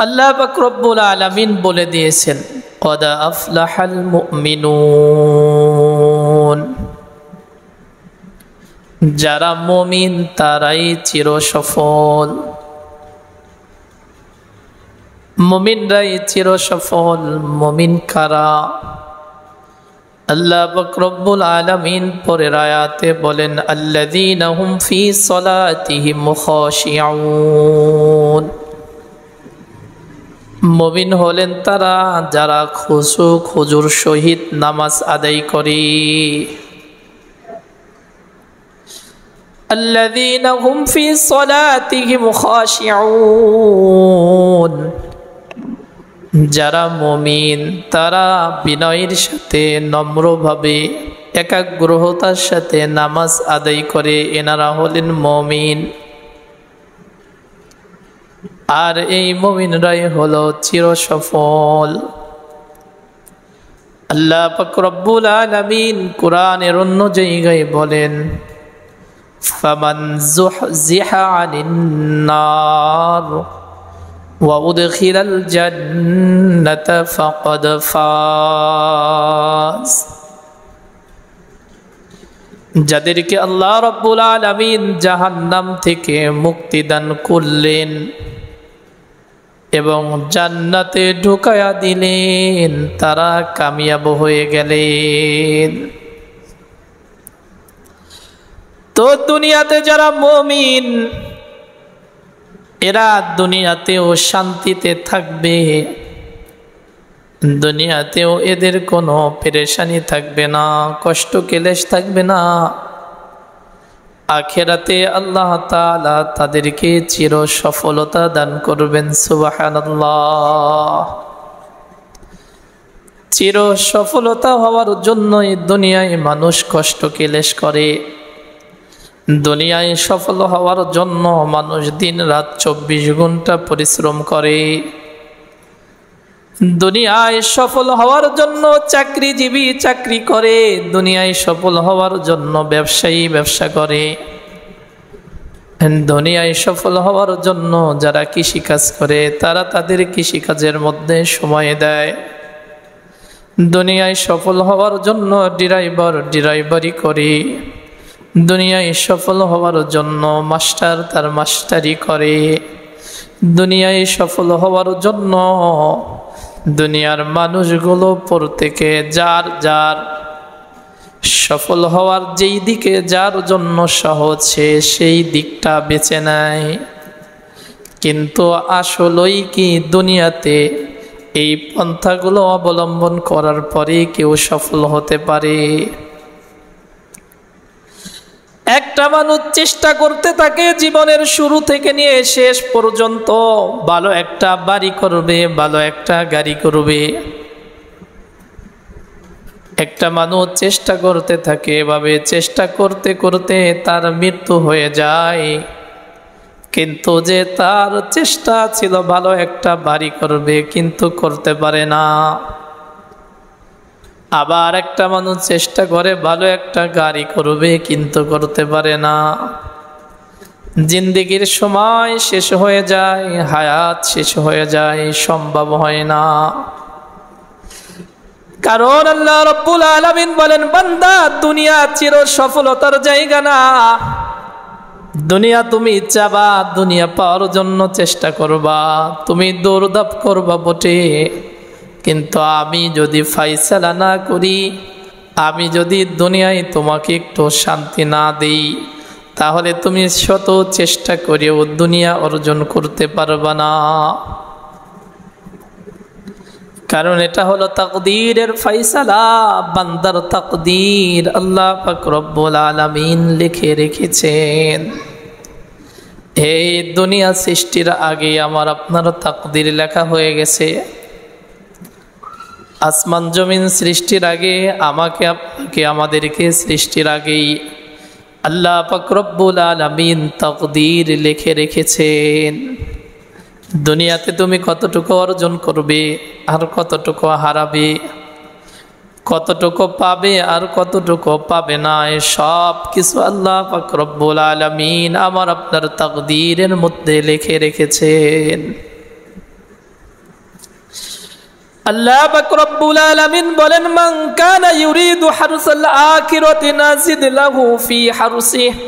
আল্লাহ পাক রব্বুল আলামিন বলে দিয়েছেন কদ আফলাহাল মুমিনুন, যারা মুমিন তারাই চিরসফল। মুমিনরাই চিরসফল। মুমিন কারা? আল্লাহ পাক রব্বুল আলামিন পরের আয়াতে বলেন আল্লাযীনা হুম ফী সলাতিহিম খাশিউন। মুমিন হলেন তারা যারা খুশু খুজুর সহিত নামাজ আদায় করে। আল্লাযীনা হুম ফী সলাতিহিম খাশিউন, যারা মুমিন তারা বিনয়ের সাথে নম্রভাবে একাগ্রতার সাথে নামাজ আদায় করে, এনারা হলেন মুমিন। আর এই মুমিনরাই হলো চিরসফল। আল্লাহ পাক রব্বুল আলামিন কুরআনের অন্য জায়গায় বলেন ফামান যুহজিহা আনিন নার ওয়া উদখিলাল জান্নাতা ফাকাদ ফাজ। যাদেরকে আল্লাহ রাব্বুল আলামিন জাহান্নাম থেকে মুক্তি দান করলেন এবং জান্নাতে ঢুকায়া দিলেন, তারা কামিয়াব হয়ে গেলেন। তো দুনিয়াতে যারা মুমিন এরা দুনিয়াতেও শান্তিতে থাকবে, দুনিয়াতেও এদের কোনো পেরেশানি থাকবে না, কষ্ট ক্লেশ থাকবে না। আখিরাতে আল্লাহ তাআলা তাদেরকে চির সফলতা দান করবেন। সুবহানাল্লাহ। চির সফলতা হওয়ার জন্য দুনিয়ায় মানুষ কষ্ট ক্লেশ করে, দুনিয়ায় সফল হওয়ার জন্য মানুষ দিন রাত 24 ঘন্টা পরিশ্রম করে, দুনিয়ায় সফল হওয়ার জন্য চাকরিজীবী চাকরি করে, দুনিয়ায় সফল হওয়ার জন্য ব্যবসায়ী ব্যবসা করে, দুনিয়ায় সফল হওয়ার জন্য যারা কৃষিকাজ করে তারা তাদের কৃষিকাজের মধ্যে সময় দেয়, দুনিয়ায় সফল হওয়ার জন্য ড্রাইভারি করে, দুনিয়ায় সফল হওয়ার জন্য মাস্টার তার মাস্টারি করে, দুনিয়ায় সফল হওয়ার জন্য দুনিয়ার মানুষগুলো প্রত্যেকে যার যার সফল হওয়ার যেই দিকে যার জন্য সহজ সেই দিকটা বেছে নেয়। কিন্তু আসলেই কি দুনিয়াতে এই পন্থাগুলো অবলম্বন করার পরে কেউ সফল হতে পারে? একটা মানুষ চেষ্টা করতে থাকে জীবনের শুরু থেকে নিয়ে শেষ পর্যন্ত ভালো একটা বাড়ি করবে, ভালো একটা গাড়ি করবে। একটা মানুষ চেষ্টা করতে থাকে, এভাবে চেষ্টা করতে করতে তার মৃত্যু হয়ে যায়, কিন্তু যে তার চেষ্টা ছিল ভালো একটা বাড়ি করবে কিন্তু করতে পারে না। আবার একটা মানুষ চেষ্টা করে ভালো একটা গাড়ি করবে কিন্তু করতে পারে না। জিন্দেগির সময় শেষ হয়ে যায়, হায়াত শেষ হয়ে যায়, সম্ভব হয় না। কারণ আল্লাহ রাব্বুল আলামিন বলেন বান্দা দুনিয়া চির সফলতার জায়গা না। দুনিয়া তুমি চাবা, দুনিয়া পাওয়ার জন্য চেষ্টা করবা, তুমি দৌড়ধাপ করবা বটে, কিন্তু আমি যদি ফায়সালা না করি, আমি যদি দুনিয়ায় তোমাকে একটু শান্তি না দেই, তাহলে তুমি শত চেষ্টা করেও দুনিয়া অর্জন করতে পারবা না। কারণ এটা হলো তাকদীরের ফায়সালা, বান্দার তাকদীর আল্লাহ পাক রব্বুল আলামিন লিখে রেখেছেন। এই দুনিয়া সৃষ্টির আগে আমার আপনার তাকদীর লেখা হয়ে গেছে। আসমান জমিন সৃষ্টির আগে আমাকে আপনাকে আমাদেরকে সৃষ্টির আগেই আল্লাহ পাক রব্বুল আলামিন তাকদীর লিখে রেখেছেন। দুনিয়াতে তুমি কতটুকু অর্জন করবে আর কতটুকু হারাবে, কতটুকু পাবে আর কতটুকু পাবে না, সব কিছু আল্লাহ পাক রব্বুল আলামিন আমার আপনার তাকদীরের মধ্যে লিখে রেখেছেন। আল্লাহ পাক রব্বুল আলামিন বলেন, মান কানা ইউরিদু হারসাল আখিরাতি নাজিদ লাহু ফি হারসিহি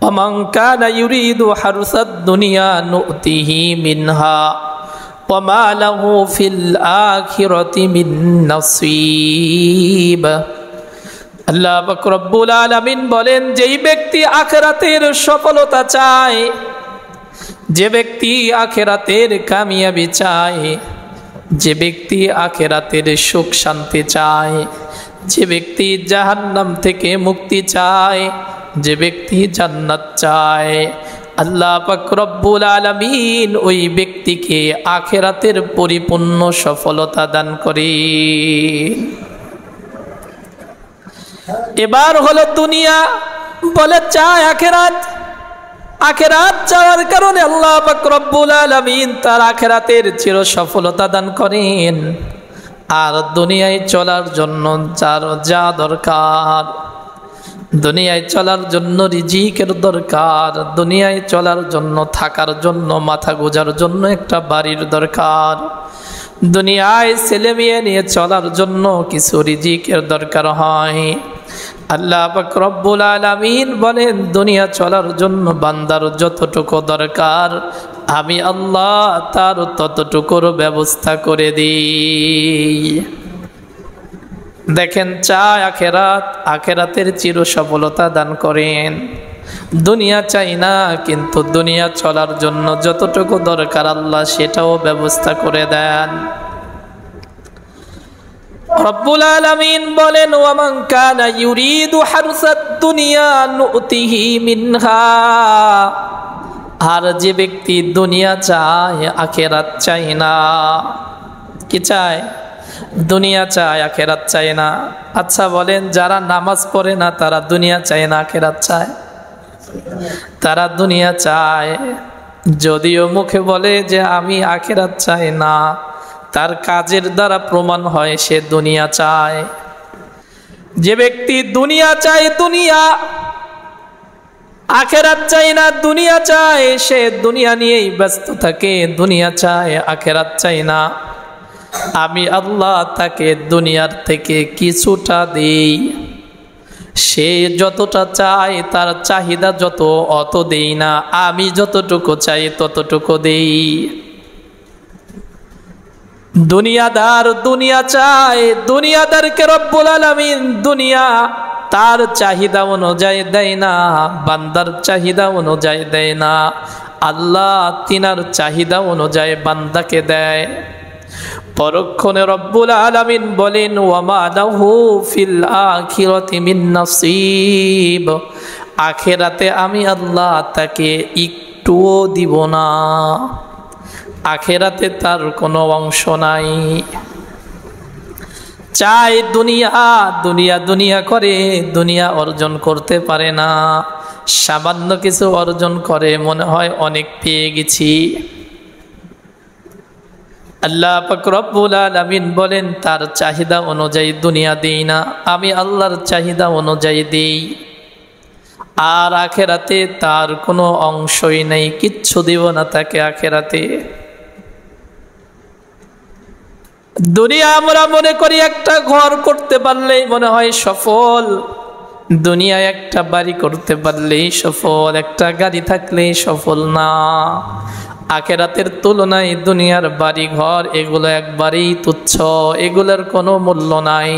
ওয়া মান কানা ইউরিদু হারসাদ দুনিয়া নু'তিহি মিনহা ওয়া মা লাহু ফিল আখিরাতি মিন নাসীব। আল্লাহ পাক রব্বুল আলামিন বলেন, যেই ব্যক্তি আখিরাতের সফলতা চায়, যে ব্যক্তি আখিরাতের কামিয়াবি চায়, যে ব্যক্তি আখিরাতের সুখ শান্তি চায়, যে ব্যক্তি জাহান্নাম থেকে মুক্তি চায়, যে ব্যক্তি জান্নাত চায়, আল্লাহ পাক রব্বুল আলামিন ওই ব্যক্তিকে আখিরাতের পরিপূর্ণ সফলতা দান করে। এবার হলো দুনিয়া, বলে চায় আখিরাত। আখিরাত চাওয়ার কারণে আল্লাহ পাক রব্বুল আলামিন তার আখিরাতের চির সফলতা দান করেন। আর দুনিয়ায় চলার জন্য যার যা দরকার, দুনিয়ায় চলার জন্য রিজিকের দরকার, দুনিয়ায় চলার জন্য থাকার জন্য মাথা গোজার জন্য একটা বাড়ির দরকার, দুনিয়ায় ছেলে মেয়ে নিয়ে চলার জন্য কিছু রিজিকের দরকার হয়। আল্লাহ পাক রব্বুল আলামিন বলেন, দুনিয়া চলার জন্য বান্দার যতটুকু দরকার আমি আল্লাহ তার ততটুকুর ব্যবস্থা করে দিই। দেখেন, চায় আখিরাত, আখিরাতের চির সফলতা দান করেন। দুনিয়া চাই না, কিন্তু দুনিয়া চলার জন্য যতটুকু দরকার আল্লাহ সেটাও ব্যবস্থা করে দেন। রব্বুল আলামিন বলেন, ওয়া মান কানা ইউরিদু হারসাদ দুনিয়া নু'তিহি মিনহা। আর যে ব্যক্তি দুনিয়া চায়, আখিরাত চায় না। কি চায়? দুনিয়া চায়, আখিরাত চায় না। আচ্ছা বলেন, যারা নামাজ পড়ে না তারা দুনিয়া চায় না আখিরাত চায়? তারা দুনিয়া চায়, যদিও মুখে বলে যে আমি আখিরাত চাই না, তার কাজের দ্বারা প্রমাণ হয় সে দুনিয়া চায়। যে ব্যক্তি দুনিয়া চায়, দুনিয়া, আখিরাত চায় না, দুনিয়া চায়, সে দুনিয়া নিয়েই ব্যস্ত থাকে, দুনিয়া চায়, আখিরাত চায় না, আমি আল্লাহ তাকে দুনিয়ার থেকে কিছুটা দেই। সে যতটা চায়, তার চাহিদা যত অত দেই না, আমি যতটুকু চাই ততটুকু দেই। দুনিয়াদার দুনিয়া চায়, দুনিয়াদারকে রব্বুল আলামিন দুনিয়া তার চাহিদা অনুযায়ী দেয় না, বান্দার চাহিদা অনুযায়ী দেয় না, আল্লাহ তিনার চাহিদা অনুযায়ী বান্দাকে দেয়। পরক্ষণে রব্বুল আলামিন বলেন, ওয়া মা লাহু ফিল আখিরাতি মিন নাসীব। আখিরাতে আমি আল্লাহ তাকে একটুও দিব না, আখিরাতে তার কোনো অংশ নাই। চাই দুনিয়া, দুনিয়া দুনিয়া করে দুনিয়া অর্জন করতে পারে না, সামান্য কিছু অর্জন করে মনে হয় অনেক পেয়ে গেছি। আল্লাহ পাক রব্বুল আলামিন বলেন, তার চাহিদা অনুযায়ী দুনিয়া দেই না, আমি আল্লাহর চাহিদা অনুযায়ী দেই। আর আখিরাতে তার কোনো অংশই নেই, কিচ্ছু দিব না তাকে আখিরাতে। দুনিয়া আমরা মনে করি একটা ঘর করতে পারলেই মনে হয় সফল, দুনিয়ায় একটা বাড়ি করতে পারলেই সফল, একটা গাড়ি থাকলেই সফল না। আখিরাতের তুলনায় দুনিয়ার বাড়ি ঘর এগুলো একবারেই তুচ্ছ, এগুলোর কোনো মূল্য নাই।